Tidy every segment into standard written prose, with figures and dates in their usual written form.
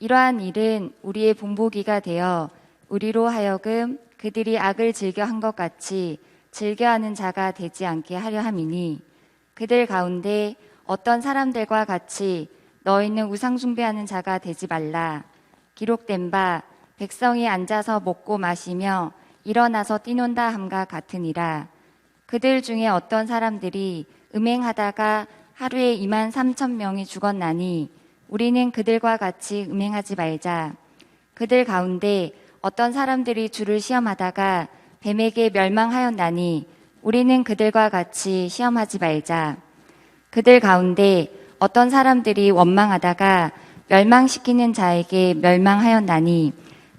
이러한 일은 우리의 본보기가 되어 우리로 하여금 그들이 악을 즐겨한 것 같이 즐겨하는 자가 되지 않게 하려 함이니 그들 가운데 어떤 사람들과 같이 너희는 우상 숭배하는 자가 되지 말라. 기록된 바 백성이 앉아서 먹고 마시며 일어나서 뛰논다 함과 같으니라. 그들 중에 어떤 사람들이 음행하다가 하루에 23,000명이 죽었나니 우리는 그들과 같이 음행하지 말자. 그들 가운데 어떤 사람들이 주를 시험하다가 뱀에게 멸망하였나니 우리는 그들과 같이 시험하지 말자. 그들 가운데 어떤 사람들이 원망하다가 멸망시키는 자에게 멸망하였나니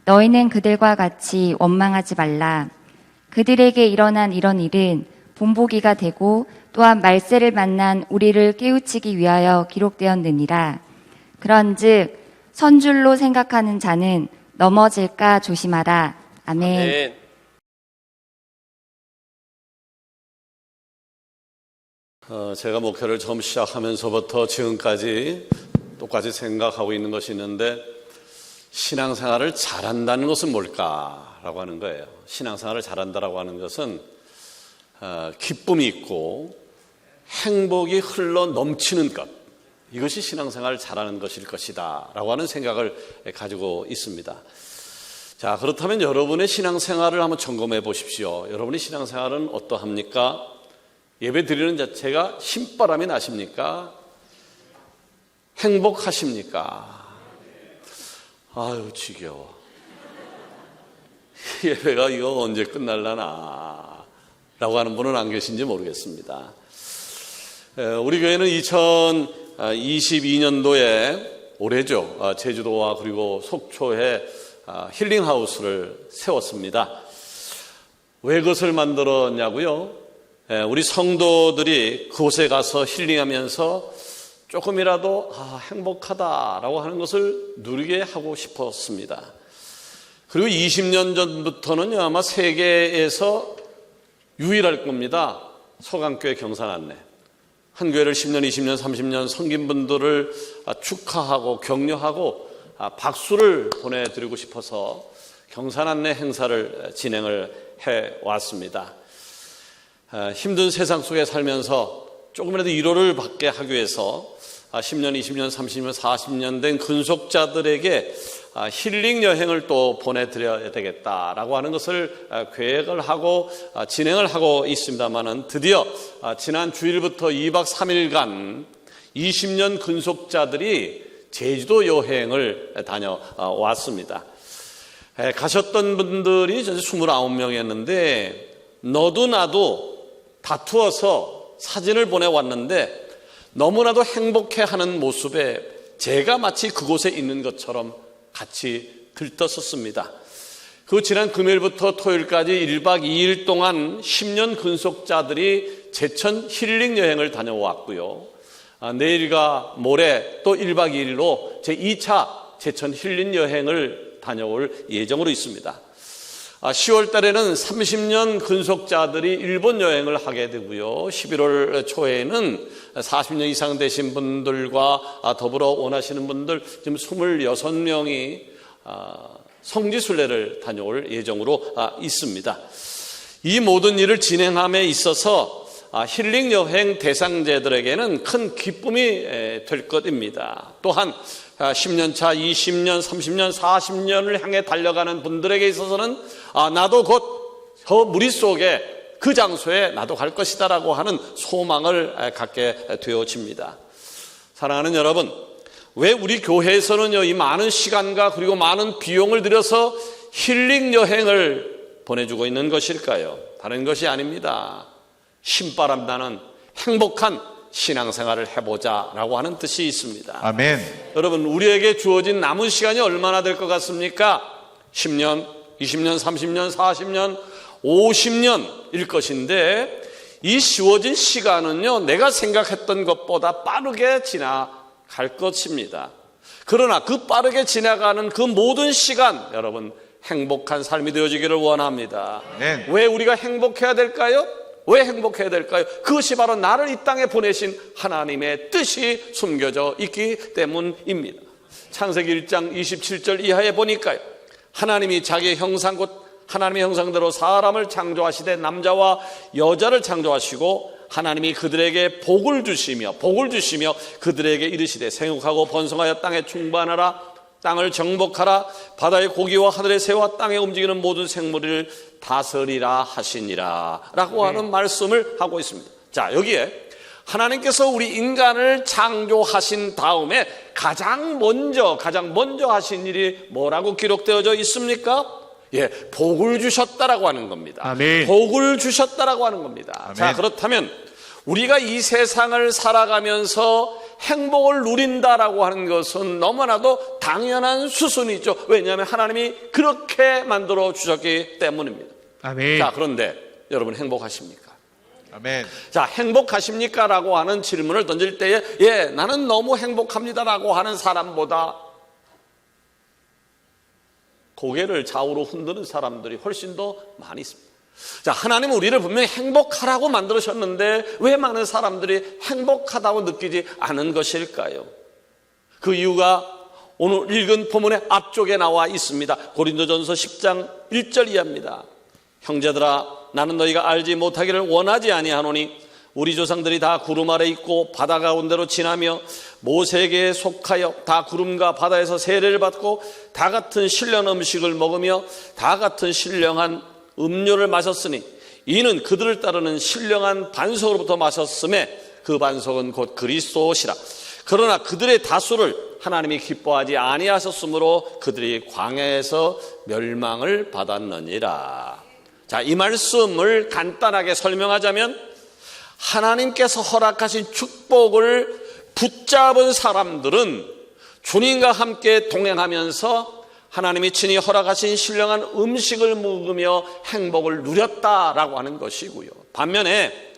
너희는 그들과 같이 원망하지 말라. 그들에게 일어난 이런 일은 본보기가 되고 또한 말세를 만난 우리를 깨우치기 위하여 기록되었느니라. 그런즉 선줄로 생각하는 자는 넘어질까 조심하라. 아멘. 제가 목회를 처음 시작하면서부터 지금까지 똑같이 생각하고 있는 것이 있는데, 신앙생활을 잘한다는 것은 뭘까라고 하는 거예요. 신앙생활을 잘한다라고 하는 것은 기쁨이 있고 행복이 흘러 넘치는 것, 이것이 신앙생활을 잘하는 것일 것이다 라고 하는 생각을 가지고 있습니다. 자, 그렇다면 여러분의 신앙생활을 한번 점검해 보십시오. 여러분의 신앙생활은 어떠합니까? 예배 드리는 자체가 신바람이 나십니까? 행복하십니까? 아유, 지겨워. 예배가 이거 언제 끝날라나 라고 하는 분은 안 계신지 모르겠습니다. 우리 교회는 2022년도에 올해죠, 제주도와 그리고 속초에 힐링하우스를 세웠습니다. 왜 그것을 만들었냐고요? 우리 성도들이 그곳에 가서 힐링하면서 조금이라도 행복하다라고 하는 것을 누리게 하고 싶었습니다. 그리고 20년 전부터는 아마 세계에서 유일할 겁니다. 서강교회 경산 안내. 한 교회를 10년, 20년, 30년 섬긴 분들을 축하하고 격려하고 박수를 보내드리고 싶어서 경산 안내 행사를 진행을 해왔습니다. 힘든 세상 속에 살면서 조금이라도 위로를 받게 하기 위해서 10년, 20년, 30년, 40년 된 근속자들에게 힐링 여행을 또 보내드려야 되겠다라고 하는 것을 계획을 하고 진행을 하고 있습니다만은, 드디어 지난 주일부터 2박 3일간 20년 근속자들이 제주도 여행을 다녀왔습니다. 가셨던 분들이 29명이었는데 너도 나도 다투어서 사진을 보내왔는데 너무나도 행복해하는 모습에 제가 마치 그곳에 있는 것처럼 같이 들떴었습니다. 그 지난 금요일부터 토요일까지 1박 2일 동안 10년 근속자들이 제천 힐링 여행을 다녀왔고요. 내일과 모레 또 1박 2일로 제2차 제천 힐링 여행을 다녀올 예정으로 있습니다. 10월 달에는 30년 근속자들이 일본 여행을 하게 되고요. 11월 초에는 40년 이상 되신 분들과 더불어 원하시는 분들 지금 26명이 성지순례를 다녀올 예정으로 있습니다. 이 모든 일을 진행함에 있어서 힐링 여행 대상자들에게는 큰 기쁨이 될 것입니다. 또한 10년차, 20년, 30년, 40년을 향해 달려가는 분들에게 있어서는 나도 곧 저 무리 속에 그 장소에 나도 갈 것이다 라고 하는 소망을 갖게 되어집니다. 사랑하는 여러분, 왜 우리 교회에서는요, 이 많은 시간과 그리고 많은 비용을 들여서 힐링 여행을 보내주고 있는 것일까요? 다른 것이 아닙니다. 신바람 나는 행복한 신앙생활을 해보자라고 하는 뜻이 있습니다. 아멘. 여러분, 우리에게 주어진 남은 시간이 얼마나 될 것 같습니까? 10년, 20년, 30년, 40년, 50년일 것인데, 이 주어진 시간은요, 내가 생각했던 것보다 빠르게 지나갈 것입니다. 그러나 그 빠르게 지나가는 그 모든 시간, 여러분 행복한 삶이 되어지기를 원합니다. 아멘. 왜 우리가 행복해야 될까요? 왜 행복해야 될까요? 그것이 바로 나를 이 땅에 보내신 하나님의 뜻이 숨겨져 있기 때문입니다. 창세기 1장 27절 이하에 보니까요, 하나님이 자기의 형상 곧 하나님의 형상대로 사람을 창조하시되 남자와 여자를 창조하시고 하나님이 그들에게 복을 주시며 그들에게 이르시되 생육하고 번성하여 땅에 충만하라, 땅을 정복하라, 바다의 고기와 하늘의 새와 땅에 움직이는 모든 생물을 다스리라 하시니라 라고 하는 말씀을 하고 있습니다. 자, 여기에 하나님께서 우리 인간을 창조하신 다음에 가장 먼저 하신 일이 뭐라고 기록되어져 있습니까? 예, 복을 주셨다라고 하는 겁니다. 아멘. 복을 주셨다라고 하는 겁니다. 아멘. 자, 그렇다면 우리가 이 세상을 살아가면서 행복을 누린다라고 하는 것은 너무나도 당연한 수순이죠. 왜냐하면 하나님이 그렇게 만들어 주셨기 때문입니다. 아멘. 자, 그런데 여러분 행복하십니까? 아멘. 자, 행복하십니까? 라고 하는 질문을 던질 때에 예, 나는 너무 행복합니다 라고 하는 사람보다 고개를 좌우로 흔드는 사람들이 훨씬 더 많이 있습니다. 자, 하나님은 우리를 분명히 행복하라고 만들으셨는데 왜 많은 사람들이 행복하다고 느끼지 않은 것일까요? 그 이유가 오늘 읽은 본문의 앞쪽에 나와 있습니다. 고린도전서 10장 1절 이하입니다. 형제들아, 나는 너희가 알지 못하기를 원하지 아니하노니 우리 조상들이 다 구름 아래 있고 바다 가운데로 지나며 모세에게 속하여 다 구름과 바다에서 세례를 받고 다 같은 신령한 음식을 먹으며 다 같은 신령한 음료를 마셨으니 이는 그들을 따르는 신령한 반석으로부터 마셨음에 그 반석은 곧 그리스도시라. 그러나 그들의 다수를 하나님이 기뻐하지 아니하셨으므로 그들이 광야에서 멸망을 받았느니라. 자, 이 말씀을 간단하게 설명하자면 하나님께서 허락하신 축복을 붙잡은 사람들은 주님과 함께 동행하면서 하나님이 친히 허락하신 신령한 음식을 먹으며 행복을 누렸다라고 하는 것이고요. 반면에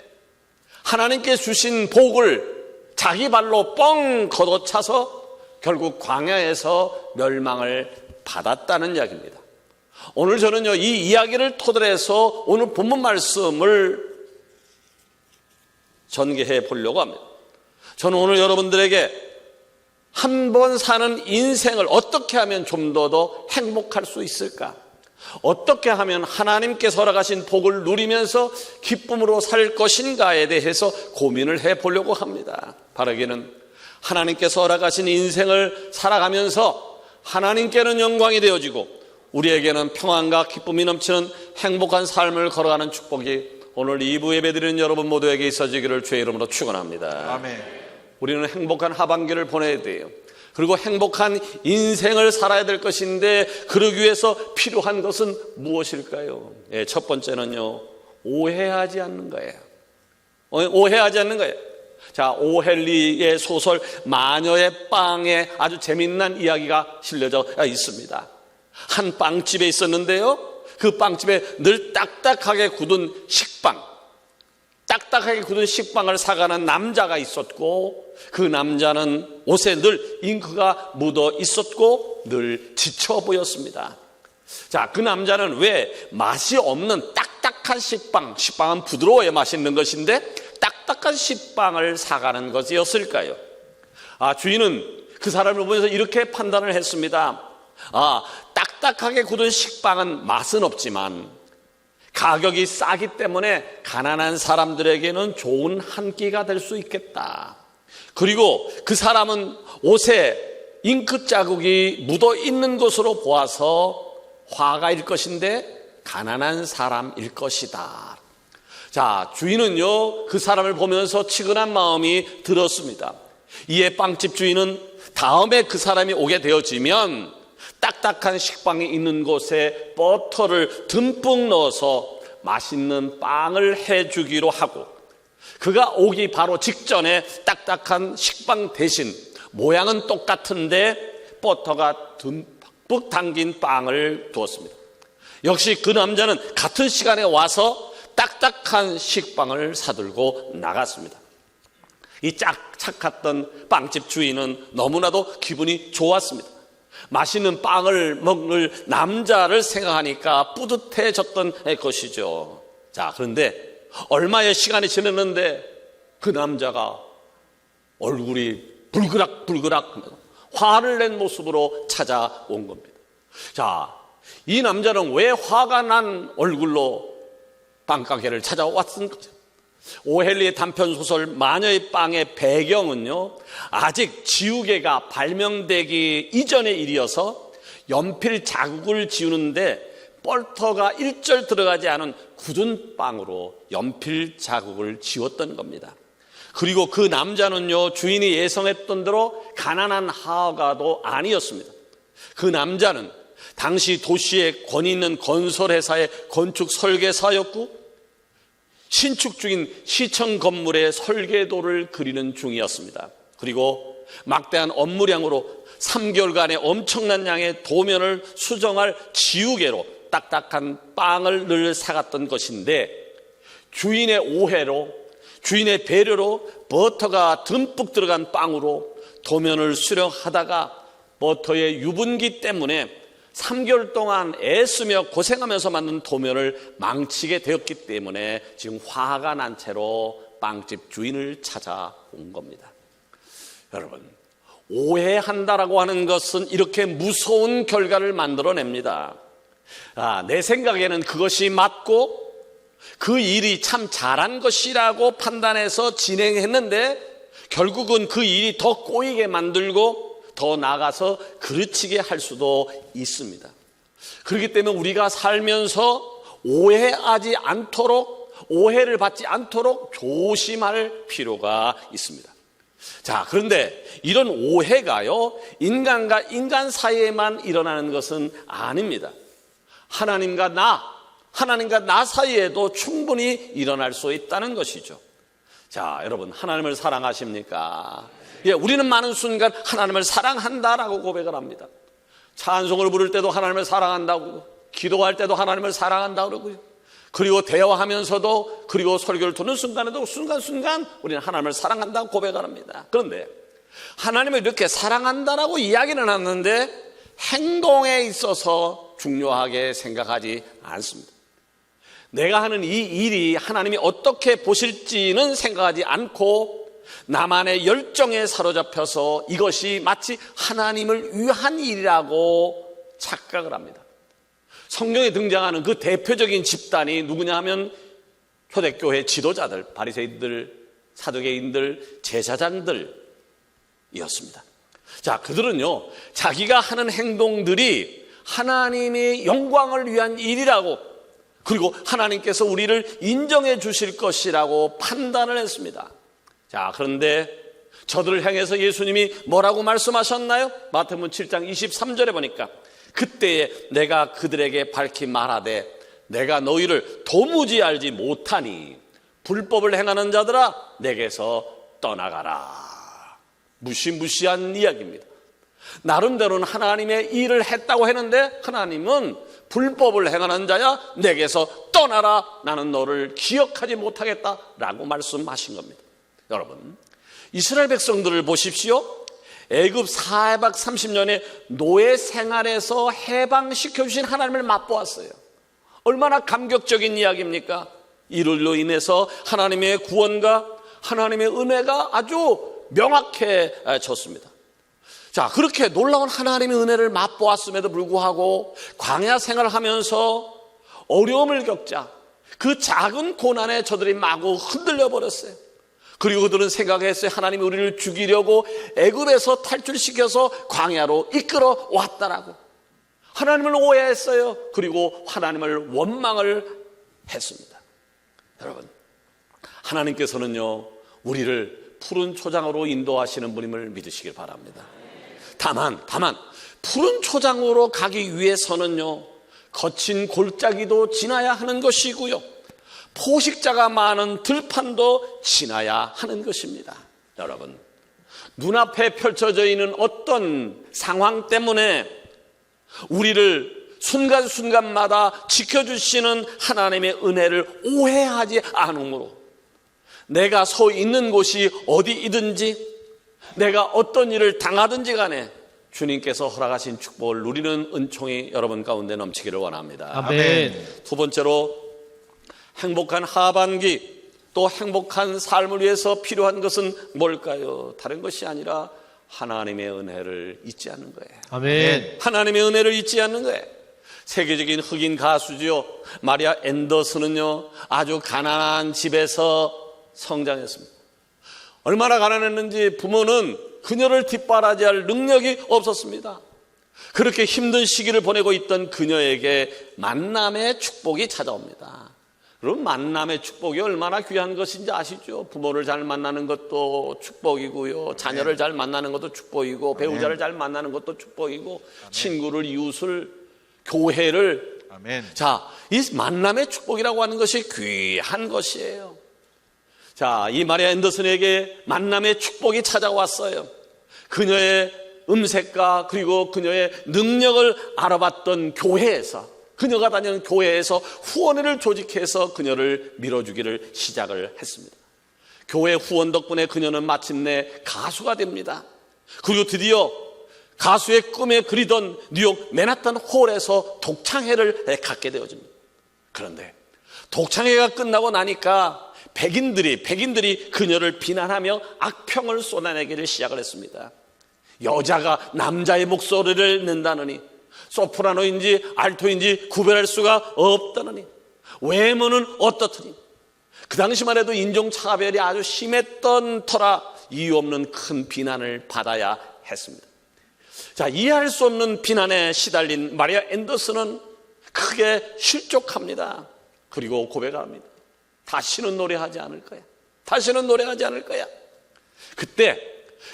하나님께 주신 복을 자기 발로 뻥 걷어차서 결국 광야에서 멸망을 받았다는 이야기입니다. 오늘 저는요, 이 이야기를 토대로 해서 오늘 본문 말씀을 전개해 보려고 합니다. 저는 오늘 여러분들에게 한 번 사는 인생을 어떻게 하면 좀 더 행복할 수 있을까? 어떻게 하면 하나님께서 허락하신 복을 누리면서 기쁨으로 살 것인가에 대해서 고민을 해 보려고 합니다. 바라기는 하나님께서 허락하신 인생을 살아가면서 하나님께는 영광이 되어지고 우리에게는 평안과 기쁨이 넘치는 행복한 삶을 걸어가는 축복이 오늘 2부 예배드리는 여러분 모두에게 있어지기를 주의 이름으로 축원합니다. 아멘. 우리는 행복한 하반기를 보내야 돼요. 그리고 행복한 인생을 살아야 될 것인데 그러기 위해서 필요한 것은 무엇일까요? 예, 첫 번째는요, 오해하지 않는 거예요. 오해하지 않는 거예요. 자, 오헬리의 소설 마녀의 빵에 아주 재미난 이야기가 실려져 있습니다. 한 빵집에 있었는데요, 그 빵집에 늘 딱딱하게 굳은 식빵을 사가는 남자가 있었고 그 남자는 옷에 늘 잉크가 묻어 있었고 늘 지쳐 보였습니다. 자, 그 남자는 왜 맛이 없는 딱딱한 식빵은 부드러워야 맛있는 것인데 딱딱한 식빵을 사가는 것이었을까요? 주인은 그 사람을 보면서 이렇게 판단을 했습니다. 딱딱하게 굳은 식빵은 맛은 없지만 가격이 싸기 때문에 가난한 사람들에게는 좋은 한 끼가 될 수 있겠다. 그리고 그 사람은 옷에 잉크 자국이 묻어 있는 것으로 보아서 화가일 것인데 가난한 사람일 것이다. 자, 주인은요, 그 사람을 보면서 치근한 마음이 들었습니다. 이에 빵집 주인은 다음에 그 사람이 오게 되어지면 딱딱한 식빵이 있는 곳에 버터를 듬뿍 넣어서 맛있는 빵을 해주기로 하고, 그가 오기 바로 직전에 딱딱한 식빵 대신 모양은 똑같은데 버터가 듬뿍 담긴 빵을 두었습니다. 역시 그 남자는 같은 시간에 와서 딱딱한 식빵을 사들고 나갔습니다. 이 착했던 빵집 주인은 너무나도 기분이 좋았습니다. 맛있는 빵을 먹을 남자를 생각하니까 뿌듯해졌던 것이죠. 자, 그런데 얼마의 시간이 지났는데 그 남자가 얼굴이 불그락 화를 낸 모습으로 찾아온 겁니다. 자, 이 남자는 왜 화가 난 얼굴로 빵가게를 찾아왔습니까? 오헬리의 단편소설 마녀의 빵의 배경은요, 아직 지우개가 발명되기 이전의 일이어서 연필 자국을 지우는데 볼터가 일절 들어가지 않은 굳은 빵으로 연필 자국을 지웠던 겁니다. 그리고 그 남자는요, 주인이 예상했던 대로 가난한 하가도 아니었습니다. 그 남자는 당시 도시의 권위 있는 건설회사의 건축 설계사였고 신축 중인 시청 건물의 설계도를 그리는 중이었습니다. 그리고 막대한 업무량으로 3개월간의 엄청난 양의 도면을 수정할 지우개로 딱딱한 빵을 늘 사갔던 것인데, 주인의 오해로, 주인의 배려로 버터가 듬뿍 들어간 빵으로 도면을 수령하다가 버터의 유분기 때문에 3개월 동안 애쓰며 고생하면서 만든 도면을 망치게 되었기 때문에 지금 화가 난 채로 빵집 주인을 찾아온 겁니다. 여러분, 오해한다라고 하는 것은 이렇게 무서운 결과를 만들어냅니다. 내 생각에는 그것이 맞고 그 일이 참 잘한 것이라고 판단해서 진행했는데 결국은 그 일이 더 꼬이게 만들고 더 나아가서 그르치게 할 수도 있습니다. 그렇기 때문에 우리가 살면서 오해하지 않도록, 오해를 받지 않도록 조심할 필요가 있습니다. 자, 그런데 이런 오해가요, 인간과 인간 사이에만 일어나는 것은 아닙니다. 하나님과 나 사이에도 충분히 일어날 수 있다는 것이죠. 자, 여러분, 하나님을 사랑하십니까? 예, 우리는 많은 순간 하나님을 사랑한다라고 고백을 합니다. 찬송을 부를 때도 하나님을 사랑한다고, 기도할 때도 하나님을 사랑한다고 그러고요. 그리고 대화하면서도, 그리고 설교를 듣는 순간에도 순간순간 우리는 하나님을 사랑한다고 고백을 합니다. 그런데 하나님을 이렇게 사랑한다라고 이야기는 하는데 행동에 있어서 중요하게 생각하지 않습니다. 내가 하는 이 일이 하나님이 어떻게 보실지는 생각하지 않고 나만의 열정에 사로잡혀서 이것이 마치 하나님을 위한 일이라고 착각을 합니다. 성경에 등장하는 그 대표적인 집단이 누구냐 하면 초대교회 지도자들, 바리새인들, 사두개인들, 제사장들이었습니다. 자, 그들은요, 자기가 하는 행동들이 하나님의 영광을 위한 일이라고, 그리고 하나님께서 우리를 인정해 주실 것이라고 판단을 했습니다. 자, 그런데 저들을 향해서 예수님이 뭐라고 말씀하셨나요? 마태복음 7장 23절에 보니까 그때에 내가 그들에게 밝히 말하되 내가 너희를 도무지 알지 못하니 불법을 행하는 자들아 내게서 떠나가라. 무시무시한 이야기입니다. 나름대로는 하나님의 일을 했다고 했는데 하나님은 불법을 행하는 자야 내게서 떠나라, 나는 너를 기억하지 못하겠다라고 말씀하신 겁니다. 여러분, 이스라엘 백성들을 보십시오. 애굽 4박 30년의 노예 생활에서 해방시켜 주신 하나님을 맛보았어요. 얼마나 감격적인 이야기입니까? 이들로 인해서 하나님의 구원과 하나님의 은혜가 아주 명확해졌습니다. 자, 그렇게 놀라운 하나님의 은혜를 맛보았음에도 불구하고 광야 생활을 하면서 어려움을 겪자 그 작은 고난에 저들이 마구 흔들려 버렸어요. 그리고 그들은 생각했어요. 하나님이 우리를 죽이려고 애굽에서 탈출시켜서 광야로 이끌어 왔다라고. 하나님을 오해했어요. 그리고 하나님을 원망을 했습니다. 여러분, 하나님께서는요, 우리를 푸른 초장으로 인도하시는 분임을 믿으시길 바랍니다. 다만 푸른 초장으로 가기 위해서는요, 거친 골짜기도 지나야 하는 것이고요, 포식자가 많은 들판도 지나야 하는 것입니다. 여러분, 눈앞에 펼쳐져 있는 어떤 상황 때문에 우리를 순간순간마다 지켜주시는 하나님의 은혜를 오해하지 않으므로 내가 서 있는 곳이 어디이든지 내가 어떤 일을 당하든지 간에 주님께서 허락하신 축복을 누리는 은총이 여러분 가운데 넘치기를 원합니다. 아멘. 두 번째로, 행복한 하반기 또 행복한 삶을 위해서 필요한 것은 뭘까요? 다른 것이 아니라 하나님의 은혜를 잊지 않는 거예요. 아멘. 하나님의 은혜를 잊지 않는 거예요. 세계적인 흑인 가수죠. 마리아 앤더슨은요, 아주 가난한 집에서 성장했습니다. 얼마나 가난했는지 부모는 그녀를 뒷바라지할 능력이 없었습니다. 그렇게 힘든 시기를 보내고 있던 그녀에게 만남의 축복이 찾아옵니다. 그럼 만남의 축복이 얼마나 귀한 것인지 아시죠? 부모를 잘 만나는 것도 축복이고요, 자녀를 잘 만나는 것도 축복이고, 배우자를 잘 만나는 것도 축복이고, 친구를, 이웃을, 교회를, 자, 이 만남의 축복이라고 하는 것이 귀한 것이에요. 자, 이 마리아 앤더슨에게 만남의 축복이 찾아왔어요. 그녀의 음색과 그리고 그녀의 능력을 알아봤던 교회에서, 그녀가 다니는 교회에서 후원회를 조직해서 그녀를 밀어주기를 시작을 했습니다. 교회 후원 덕분에 그녀는 마침내 가수가 됩니다. 그리고 드디어 가수의 꿈에 그리던 뉴욕 맨하탄 홀에서 독창회를 갖게 되어집니다. 그런데 독창회가 끝나고 나니까 백인들이 그녀를 비난하며 악평을 쏟아내기를 시작을 했습니다. 여자가 남자의 목소리를 낸다느니, 소프라노인지 알토인지 구별할 수가 없다느니, 외모는 어떻더니, 그 당시만 해도 인종차별이 아주 심했던 터라 이유 없는 큰 비난을 받아야 했습니다. 자, 이해할 수 없는 비난에 시달린 마리아 앤더슨은 크게 실족합니다. 그리고 고백합니다. 다시는 노래하지 않을 거야. 다시는 노래하지 않을 거야. 그때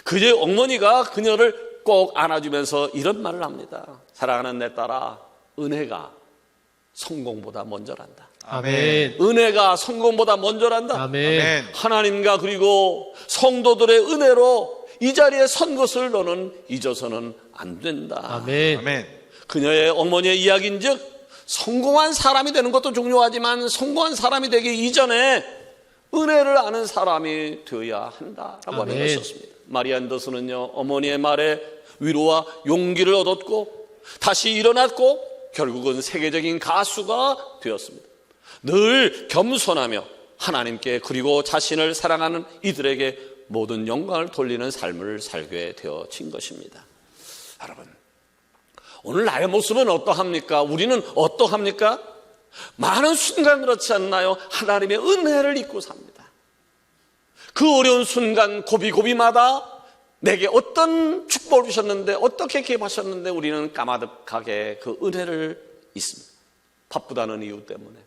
그의 어머니가 그녀를 꼭 안아주면서 이런 말을 합니다. 사랑하는 내 딸아, 은혜가 성공보다 먼저란다. 아멘. 은혜가 성공보다 먼저란다. 아멘. 하나님과 그리고 성도들의 은혜로 이 자리에 선 것을 너는 잊어서는 안 된다. 아멘. 그녀의 어머니의 이야기인즉 성공한 사람이 되는 것도 중요하지만 성공한 사람이 되기 이전에 은혜를 아는 사람이 되어야 한다라고 하는 것이었습니다. 마리아 앤더슨은요, 어머니의 말에 위로와 용기를 얻었고 다시 일어났고 결국은 세계적인 가수가 되었습니다. 늘 겸손하며 하나님께 그리고 자신을 사랑하는 이들에게 모든 영광을 돌리는 삶을 살게 되어진 것입니다. 여러분, 오늘 나의 모습은 어떠합니까? 우리는 어떠합니까? 많은 순간 그렇지 않나요? 하나님의 은혜를 잊고 삽니다. 그 어려운 순간 고비고비마다 내게 어떤 축복을 주셨는데, 어떻게 기업하셨는데 우리는 까마득하게 그 은혜를 잊습니다. 바쁘다는 이유 때문에,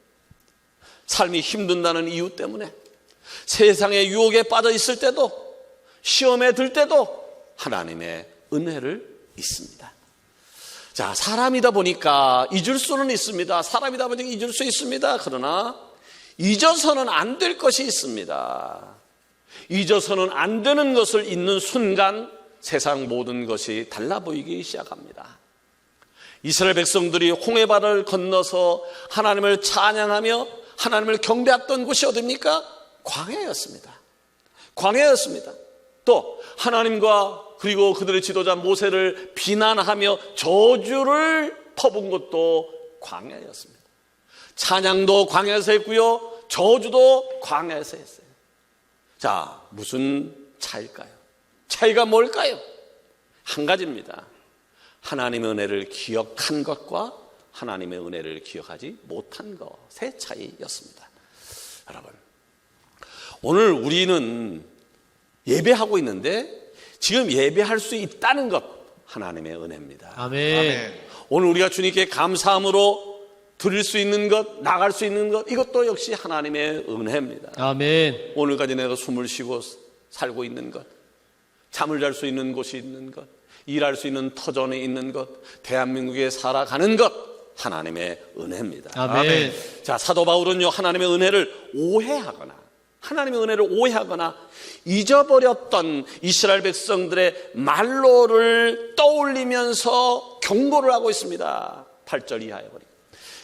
삶이 힘든다는 이유 때문에, 세상의 유혹에 빠져 있을 때도, 시험에 들 때도 하나님의 은혜를 잊습니다. 자, 사람이다 보니까 잊을 수는 있습니다. 사람이다 보니까 잊을 수 있습니다. 그러나 잊어서는 안 될 것이 있습니다. 잊어서는 안 되는 것을 잊는 순간 세상 모든 것이 달라 보이기 시작합니다. 이스라엘 백성들이 홍해바다를 건너서 하나님을 찬양하며 하나님을 경배했던 곳이 어디입니까? 광야였습니다. 광야였습니다. 또 하나님과 그리고 그들의 지도자 모세를 비난하며 저주를 퍼붓은 것도 광야였습니다. 찬양도 광야에서 했고요, 저주도 광야에서 했어요. 자, 무슨 차이일까요? 차이가 뭘까요? 한 가지입니다. 하나님의 은혜를 기억한 것과 하나님의 은혜를 기억하지 못한 것의 차이였습니다. 여러분, 오늘 우리는 예배하고 있는데 지금 예배할 수 있다는 것, 하나님의 은혜입니다. 아멘. 오늘 우리가 주님께 감사함으로 드릴 수 있는 것, 나갈 수 있는 것, 이것도 역시 하나님의 은혜입니다. 아멘. 오늘까지 내가 숨을 쉬고 살고 있는 것, 잠을 잘 수 있는 곳이 있는 것, 일할 수 있는 터전에 있는 것, 대한민국에 살아가는 것, 하나님의 은혜입니다. 아멘. 자, 사도 바울은요, 하나님의 은혜를 오해하거나 하나님의 은혜를 오해하거나 잊어버렸던 이스라엘 백성들의 말로를 떠올리면서 경고를 하고 있습니다. 8절 이하에 보니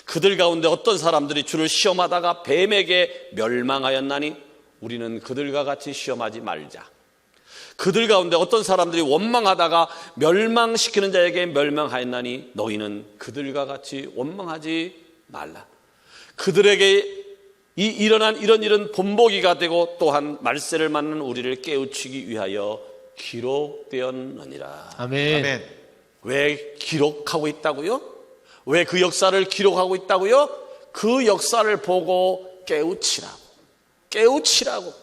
그들 가운데 어떤 사람들이 주를 시험하다가 뱀에게 멸망하였나니 우리는 그들과 같이 시험하지 말자. 그들 가운데 어떤 사람들이 원망하다가 멸망시키는 자에게 멸망하였나니 너희는 그들과 같이 원망하지 말라. 그들에게 일어난 이런 일은 본보기가 되고 또한 말세를 맞는 우리를 깨우치기 위하여 기록되었느니라. 아멘. 왜 기록하고 있다고요? 왜 그 역사를 기록하고 있다고요? 그 역사를 보고 깨우치라고.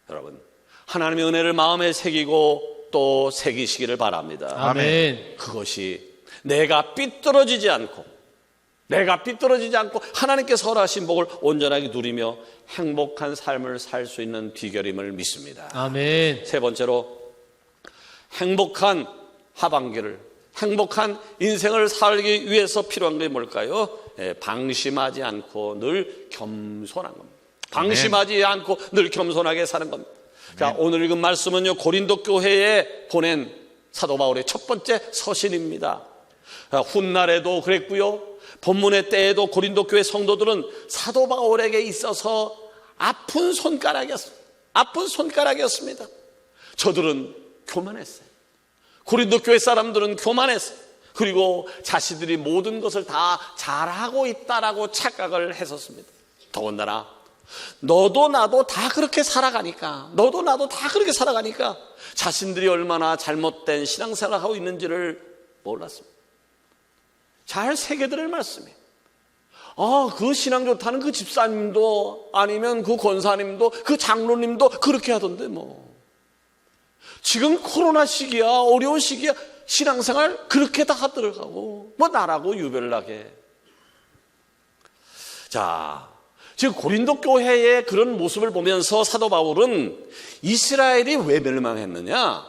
여러분, 하나님의 은혜를 마음에 새기고 또 새기시기를 바랍니다. 아멘. 그것이 내가 삐뚤어지지 않고 하나님께서 허락하신 복을 온전하게 누리며 행복한 삶을 살 수 있는 비결임을 믿습니다. 아멘. 세 번째로, 행복한 하반기를, 행복한 인생을 살기 위해서 필요한 게 뭘까요? 방심하지 않고 늘 겸손한 겁니다. 방심하지 않고 늘 겸손하게 사는 겁니다. 자, 오늘 읽은 말씀은요, 고린도 교회에 보낸 사도 바울의 첫 번째 서신입니다. 훗날에도 그랬고요, 본문의 때에도 고린도 교회 성도들은 사도 바울에게 있어서 아픈 손가락이었습니다. 저들은 교만했어요. 고린도 교회 사람들은 교만했어요. 그리고 자신들이 모든 것을 다 잘하고 있다라고 착각을 했었습니다. 더군다나 너도 나도 다 그렇게 살아가니까 자신들이 얼마나 잘못된 신앙생활을 하고 있는지를 몰랐습니다. 잘 새겨들을 말씀이에요. 그 신앙 좋다는 그 집사님도, 아니면 그 권사님도, 그 장로님도 그렇게 하던데 지금 코로나 시기야, 어려운 시기야, 신앙생활 그렇게 다 하더라고. 나라고 유별나게. 자, 지금 고린도 교회의 그런 모습을 보면서 사도 바울은 이스라엘이 왜 멸망했느냐,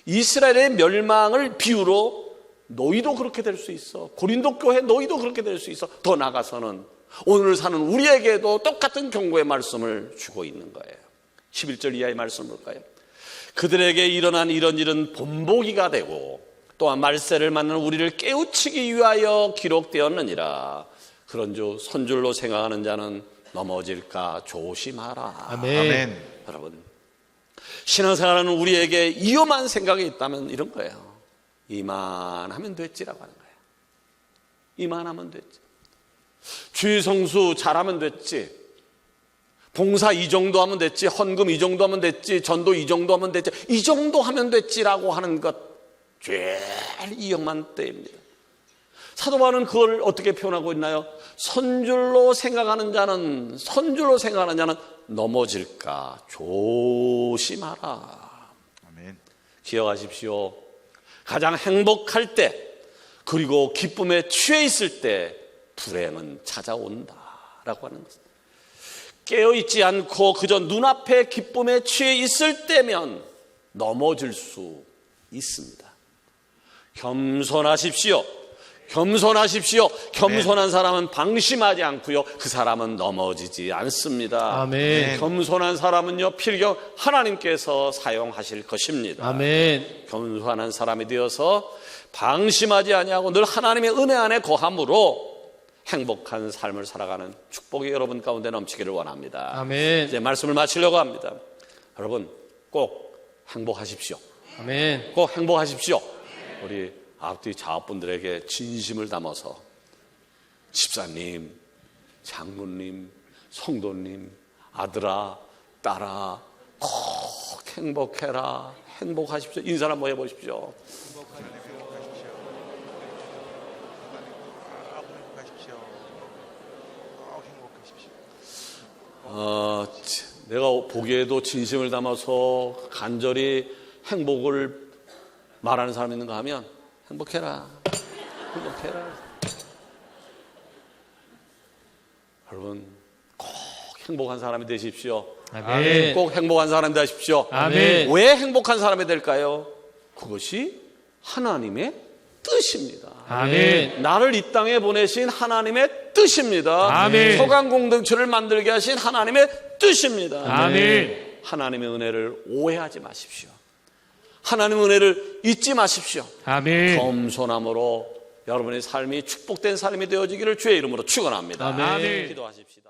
이스라엘의 멸망을 비유로 너희도 그렇게 될 수 있어, 고린도 교회 너희도 그렇게 될 수 있어, 더 나아가서는 오늘 사는 우리에게도 똑같은 경고의 말씀을 주고 있는 거예요. 11절 이하의 말씀을 볼까요? 그들에게 일어난 이런 일은 본보기가 되고 또한 말세를 맞는 우리를 깨우치기 위하여 기록되었느니라. 그런즉 선줄로 생각하는 자는 넘어질까 조심하라. 아멘. 여러분, 신앙생활하는 우리에게 위험한 생각이 있다면 이런 거예요. 이만하면 됐지라고 하는 거예요. 이만하면 됐지. 주일 성수 잘하면 됐지. 봉사 이 정도 하면 됐지. 헌금 이 정도 하면 됐지. 전도 이 정도 하면 됐지. 이 정도 하면 됐지라고 하는 것, 제일 위험한 때입니다. 사도 바울은 그걸 어떻게 표현하고 있나요? 선줄로 생각하는 자는 넘어질까 조심하라. 아멘. 기억하십시오. 가장 행복할 때, 그리고 기쁨에 취해 있을 때 불행은 찾아온다라고 하는 것입니다. 깨어있지 않고 그저 눈앞에 기쁨에 취해 있을 때면 넘어질 수 있습니다. 겸손하십시오. 겸손한 사람은 방심하지 않고요, 그 사람은 넘어지지 않습니다. 아멘. 겸손한 사람은요, 필경 하나님께서 사용하실 것입니다. 아멘. 겸손한 사람이 되어서 방심하지 아니하고 늘 하나님의 은혜 안에 거함으로 행복한 삶을 살아가는 축복이 여러분 가운데 넘치기를 원합니다. 아멘. 이제 말씀을 마치려고 합니다. 여러분, 꼭 행복하십시오. 아멘. 꼭 행복하십시오. 우리 앞뒤 자업분들에게 진심을 담아서, 집사님, 장로님, 성도님, 아들아, 딸아, 꼭 행복해라, 행복하십시오. 인사 한번 해보십시오. 내가 보기에도 진심을 담아서 간절히 행복을 말하는 사람이 있는가 하면 행복해라. 여러분, 꼭 행복한 사람이 되십시오. 아멘. 꼭 행복한 사람이 되십시오. 아멘. 왜 행복한 사람이 될까요? 그것이 하나님의 뜻입니다. 아멘. 나를 이 땅에 보내신 하나님의 뜻입니다. 아멘. 서강 공동체를 만들게 하신 하나님의 뜻입니다. 아멘. 하나님의 은혜를 오해하지 마십시오. 하나님의 은혜를 잊지 마십시오. 아멘. 겸손함으로 여러분의 삶이 축복된 삶이 되어지기를 주의 이름으로 축원합니다. 아멘. 기도하십시다.